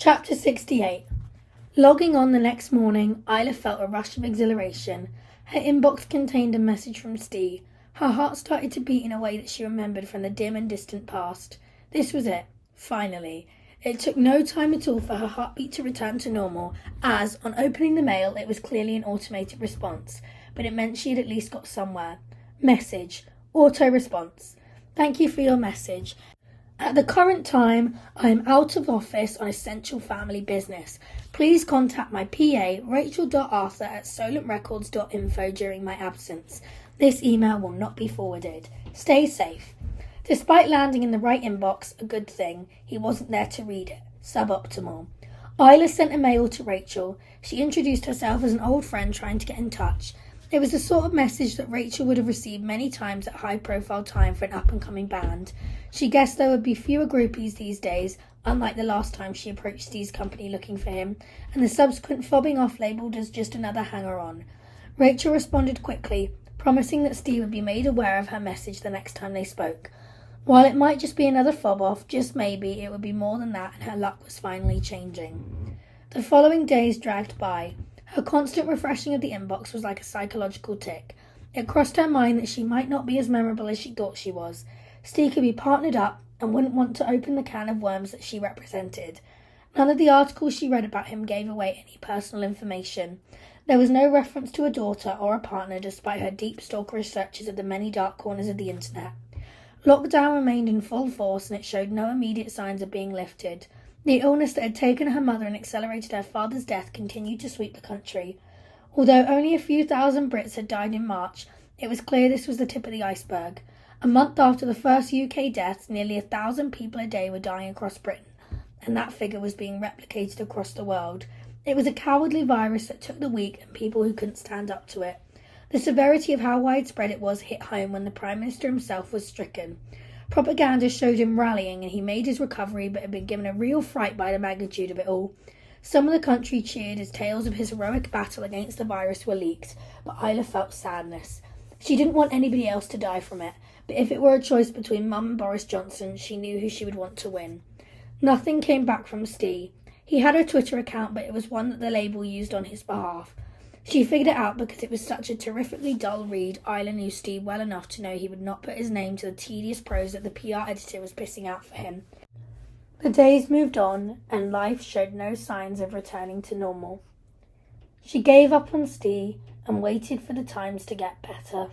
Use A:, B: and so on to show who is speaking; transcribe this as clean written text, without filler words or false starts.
A: Chapter 68. Logging on the next morning, Isla felt a rush of exhilaration. Her inbox contained a message from Steve. Her heart started to beat in a way that she remembered from the dim and distant past. This was it. Finally. It took no time at all for her heartbeat to return to normal, as, on opening the mail, it was clearly an automated response, but it meant she had at least got somewhere. Message. Auto-response. Thank you for your message. At the current time, I am out of office on essential family business. Please contact my PA, rachel.arthur@solentrecords.info during my absence. This email will not be forwarded. Stay safe. Despite landing in the right inbox, a good thing, he wasn't there to read it. Suboptimal. Isla sent a mail to Rachel. She introduced herself as an old friend trying to get in touch. It was the sort of message that Rachel would have received many times at high-profile time for an up-and-coming band. She guessed there would be fewer groupies these days, unlike the last time she approached Steve's company looking for him, and the subsequent fobbing off labelled as just another hanger-on. Rachel responded quickly, promising that Steve would be made aware of her message the next time they spoke. While it might just be another fob-off, just maybe it would be more than that, and her luck was finally changing. The following days dragged by. Her constant refreshing of the inbox was like a psychological tick. It crossed her mind that she might not be as memorable as she thought she was. Steve could be partnered up and wouldn't want to open the can of worms that she represented. None of the articles she read about him gave away any personal information. There was no reference to a daughter or a partner despite her deep stalkerish searches of the many dark corners of the internet. Lockdown remained in full force and it showed no immediate signs of being lifted. The illness that had taken her mother and accelerated her father's death continued to sweep the country. Although only a few thousand Brits had died in March, it was clear this was the tip of the iceberg. A month after the first UK deaths, nearly 1,000 people a day were dying across Britain, and that figure was being replicated across the world. It was a cowardly virus that took the weak and people who couldn't stand up to it. The severity of how widespread it was hit home when the Prime Minister himself was stricken. Propaganda showed him rallying and he made his recovery, but had been given a real fright by the magnitude of it all. Some of the country cheered as tales of his heroic battle against the virus were leaked, but Isla felt sadness. She didn't want anybody else to die from it, but if it were a choice between Mum and Boris Johnson, she knew who she would want to win. Nothing came back from Steve. He had a Twitter account, but it was one that the label used on his behalf. She figured it out because it was such a terrifically dull read. Isla knew Steve well enough to know he would not put his name to the tedious prose that the PR editor was pissing out for him. The days moved on, and life showed no signs of returning to normal. She gave up on Steve and waited for the times to get better.